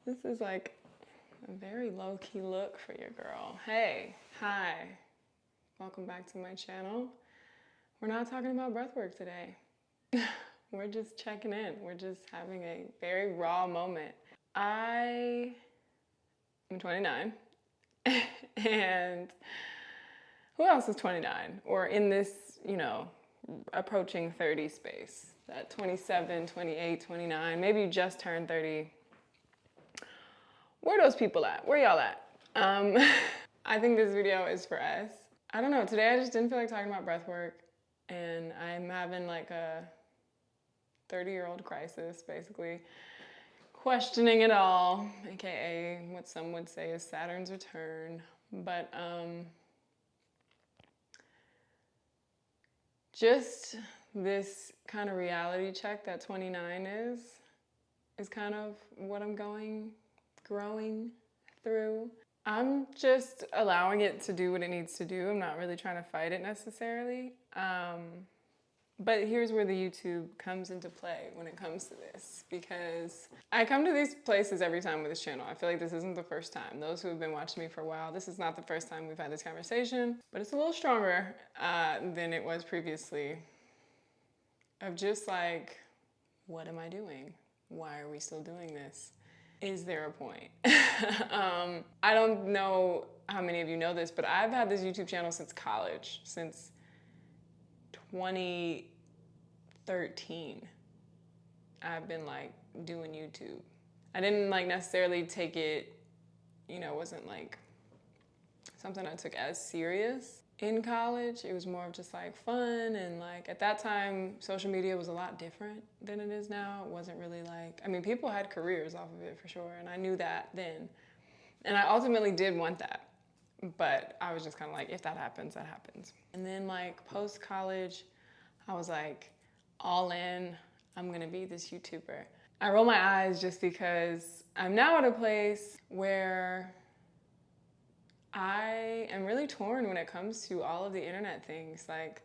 This is like a very low-key look for your girl. Hey, hi, welcome back to my channel. We're not talking about breathwork today. We're just checking in. We're just having a very raw moment. I am 29 and who else is 29 or in this, approaching 30 space? That 27, 28, 29, maybe you just turned 30. Where are those people at? Where y'all at? I think this video is for us. I don't know, today I just didn't feel like talking about breathwork, and I'm having like a 30-year-old crisis, basically. Questioning it all, aka what some would say is Saturn's return. But just this kind of reality check that 29 is kind of what I'm growing through. I'm just allowing it to do what it needs to do. I'm not really trying to fight it necessarily. But here's where the YouTube comes into play when it comes to this, because I come to these places every time with this channel. I feel like this isn't the first time. Those who have been watching me for a while, this is not the first time we've had this conversation, but it's a little stronger than it was previously. Of just like, what am I doing? Why are we still doing this? Is there a point? I don't know how many of you know this, but I've had this YouTube channel since college, since 2013. I've been like doing YouTube. I didn't like necessarily take it, it wasn't like something I took as serious in college. It was more of just like fun, and like at that time social media was a lot different than it is now. It wasn't really like, people had careers off of it for sure, and I knew that then, and I ultimately did want that, but I was just kind of like, if that happens, that happens. And then like post college I was like all in, I'm gonna be this YouTuber. I roll my eyes just because I'm now at a place where I am really torn when it comes to all of the internet things. Like,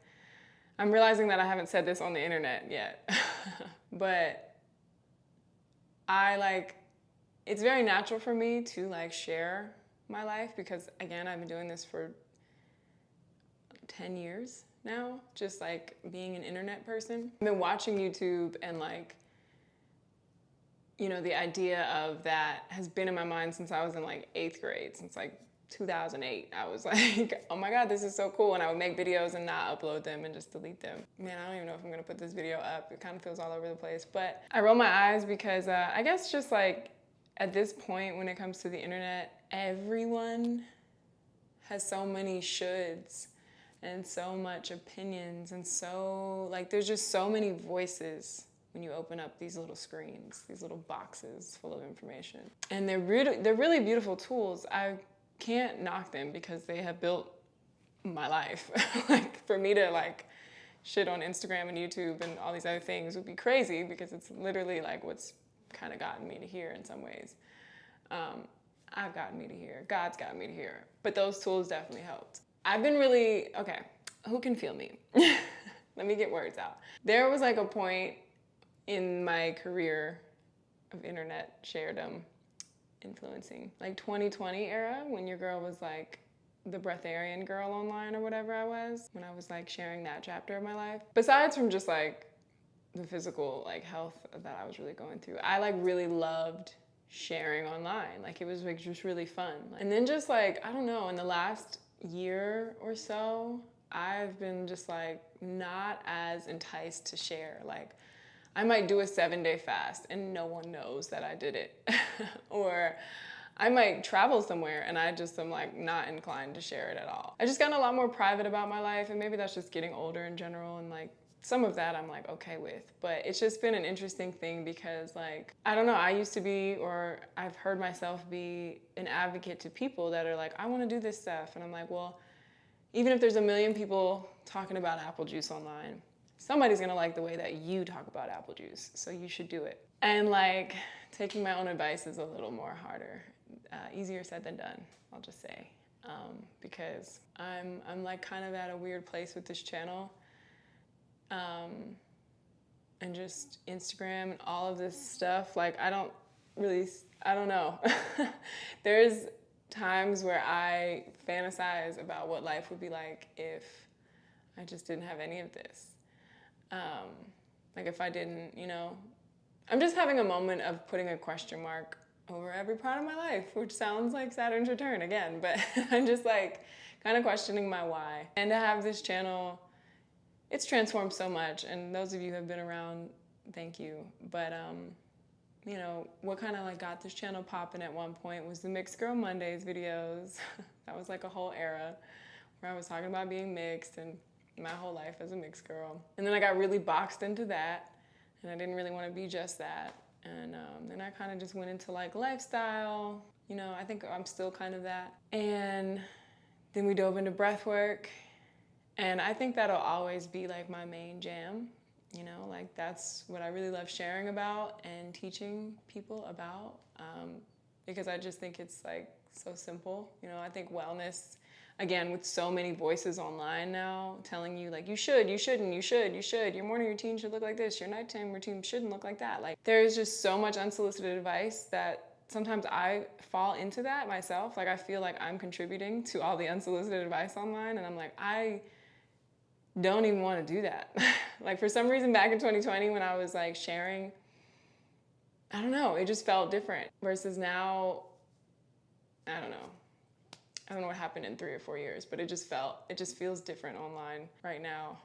I'm realizing that I haven't said this on the internet yet, but it's very natural for me to like share my life because, again, I've been doing this for 10 years now, just like being an internet person. I've been watching YouTube, and like, the idea of that has been in my mind since I was in like 8th grade, since like 2008. I was like, oh my God, this is so cool. And I would make videos and not upload them and just delete them. Man, I don't even know if I'm gonna put this video up. It kind of feels all over the place. But I roll my eyes because I guess just like at this point when it comes to the internet, everyone has so many shoulds and so much opinions, and so like there's just so many voices when you open up these little screens, these little boxes full of information. And they're really beautiful tools. I can't knock them because they have built my life. Like, for me to like shit on Instagram and YouTube and all these other things would be crazy, because it's literally like what's kind of gotten me to here in some ways. I've gotten me to here, God's gotten me to here, but those tools definitely helped. I've been really, okay, who can feel me? Let me get words out. There was like a point in my career of internet sharedom, influencing, like 2020 era, when your girl was like the breatharian girl online or whatever I was, when I was like sharing that chapter of my life. Besides from just like the physical like health that I was really going through, I like really loved sharing online. Like, it was like just really fun. And then just like, I don't know, in the last year or so, I've been just like not as enticed to share. Like, I might do a 7-day fast and no one knows that I did it. Or I might travel somewhere and I just am like not inclined to share it at all. I just gotten a lot more private about my life, and maybe that's just getting older in general, and like some of that I'm like okay with. But it's just been an interesting thing because, like, I don't know, I used to be, or I've heard myself be, an advocate to people that are like, I want to do this stuff. And I'm like, well, even if there's a million people talking about apple juice online, somebody's gonna like the way that you talk about apple juice, so you should do it. And like, taking my own advice is a little more harder. Easier said than done, I'll just say. Because I'm like kind of at a weird place with this channel. And just Instagram and all of this stuff. Like, I don't really, I don't know. There's times where I fantasize about what life would be like if I just didn't have any of this. Like if I didn't, I'm just having a moment of putting a question mark over every part of my life, which sounds like Saturn's return again, but I'm just like kind of questioning my why. And to have this channel, it's transformed so much, and those of you who have been around, thank you. But what kind of like got this channel popping at one point was the Mixed Girl Mondays videos. That was like a whole era where I was talking about being mixed and my whole life as a mixed girl. And then I got really boxed into that, and I didn't really want to be just that. And then I kind of just went into like lifestyle. I think I'm still kind of that. And then we dove into breathwork, and I think that'll always be like my main jam. Like that's what I really love sharing about and teaching people about, because I just think it's like so simple. I think wellness, again, with so many voices online now telling you like you should, you shouldn't, you should, your morning routine should look like this, your nighttime routine shouldn't look like that. Like there's just so much unsolicited advice that sometimes I fall into that myself. Like I feel like I'm contributing to all the unsolicited advice online, and I'm like, I don't even want to do that. Like for some reason back in 2020 when I was like sharing, I don't know, it just felt different. Versus now, I don't know what happened in 3 or 4 years, but it just feels different online right now.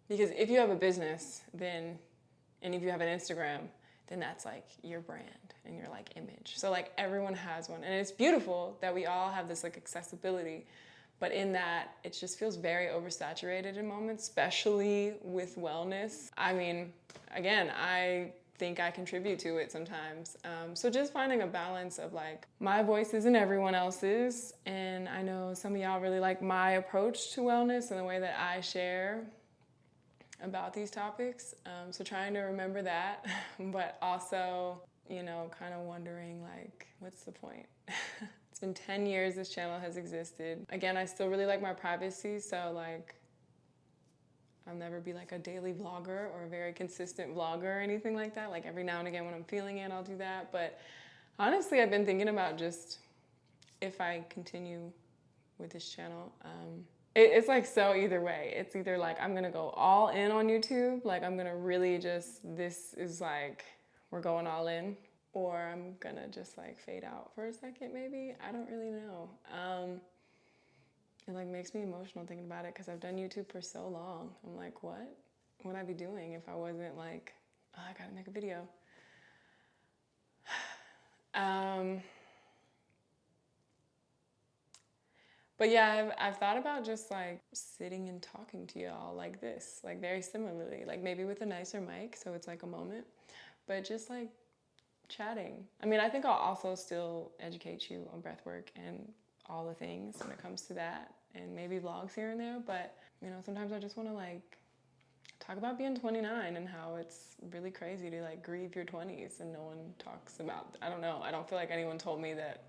Because if you have a business, and if you have an Instagram, then that's like your brand and your like image. So like everyone has one, and it's beautiful that we all have this like accessibility. But in that, it just feels very oversaturated in moments, especially with wellness. I mean, again, I think I contribute to it sometimes. So just finding a balance of like, my voice isn't everyone else's. And I know some of y'all really like my approach to wellness and the way that I share about these topics. So trying to remember that, but also, kind of wondering like, what's the point? It's been 10 years this channel has existed. Again, I still really like my privacy, so like I'll never be like a daily vlogger or a very consistent vlogger or anything like that. Like every now and again when I'm feeling it, I'll do that. But honestly, I've been thinking about just if I continue with this channel, it's like so either way. It's either like I'm gonna go all in on YouTube, like I'm gonna really this is like, we're going all in, or I'm gonna just like fade out for a second maybe. I don't really know. It like makes me emotional thinking about it because I've done YouTube for so long. I'm like, what would I be doing if I wasn't like, oh, I gotta make a video. But yeah, I've thought about just like sitting and talking to y'all like this, like very similarly, like maybe with a nicer mic so it's like a moment, but just like chatting. I mean, I think I'll also still educate you on breathwork and all the things when it comes to that, and maybe vlogs here and there, but sometimes I just want to like talk about being 29 and how it's really crazy to like grieve your 20s and no one talks about, I don't know, I don't feel like anyone told me that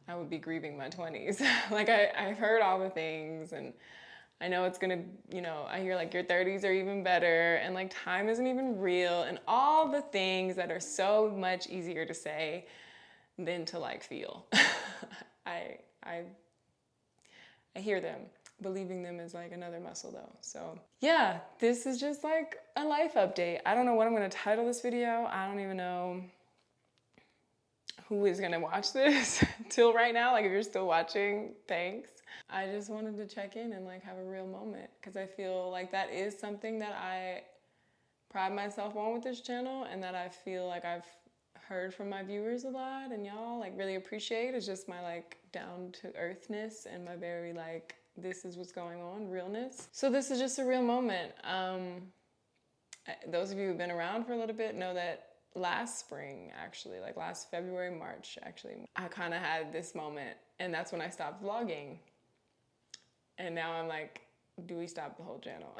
I would be grieving my 20s. Like I've heard all the things, and I know it's gonna, I hear like your 30s are even better, and like time isn't even real, and all the things that are so much easier to say than to like feel. I hear them. Believing them is like another muscle though. So yeah, this is just like a life update. I don't know what I'm gonna title this video. I don't even know who is gonna watch this till right now. Like if you're still watching, thanks. I just wanted to check in and like have a real moment, because I feel like that is something that I pride myself on with this channel, and that I feel like I've heard from my viewers a lot and y'all like really appreciate, is just my like down to earthness and my very like, this is what's going on realness. So this is just a real moment. Those of you who've been around for a little bit know that last spring, actually, like last February, March, actually, I kind of had this moment, and that's when I stopped vlogging. And now I'm like, do we stop the whole channel?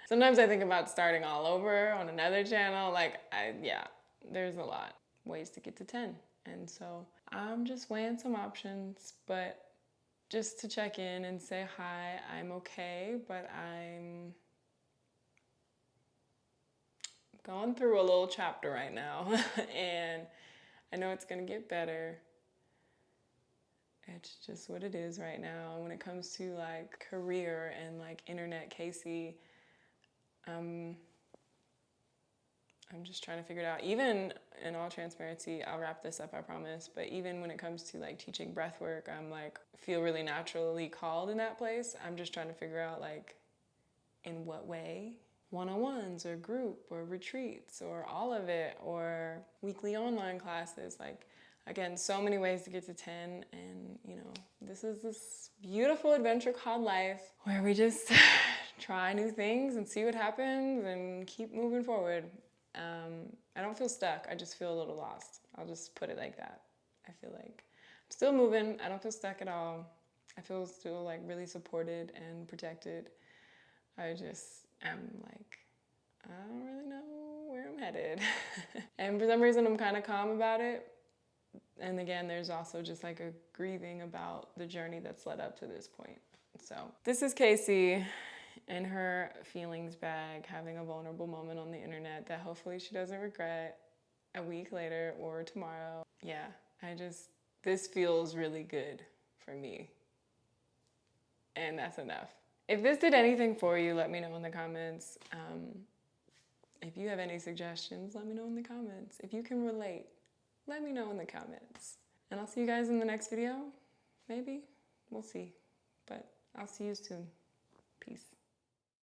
Sometimes I think about starting all over on another channel. Like, yeah, there's a lot ways to get to 10. And so I'm just weighing some options, but just to check in and say hi. I'm okay, but I'm going through a little chapter right now. And I know it's gonna get better. It's just what it is right now. When it comes to like career and like internet Casey, I'm just trying to figure it out. Even in all transparency, I'll wrap this up, I promise. But even when it comes to like teaching breathwork, I'm like, feel really naturally called in that place. I'm just trying to figure out like, in what way? One-on-ones or group or retreats or all of it or weekly online classes. Like, again, so many ways to get to 10. And, you know, this is this beautiful adventure called life where we just try new things and see what happens and keep moving forward. I don't feel stuck. I just feel a little lost. I'll just put it like that. I feel like I'm still moving. I don't feel stuck at all. I feel still like really supported and protected. I just am like, I don't really know where I'm headed. And for some reason, I'm kind of calm about it. And again, there's also just like a grieving about the journey that's led up to this point. So this is Casey in her feelings bag, having a vulnerable moment on the internet that hopefully she doesn't regret a week later or tomorrow. Yeah, this feels really good for me. And that's enough. If this did anything for you, let me know in the comments. If you have any suggestions, let me know in the comments. If you can relate, let me know in the comments. And I'll see you guys in the next video. Maybe. We'll see. But I'll see you soon. Peace.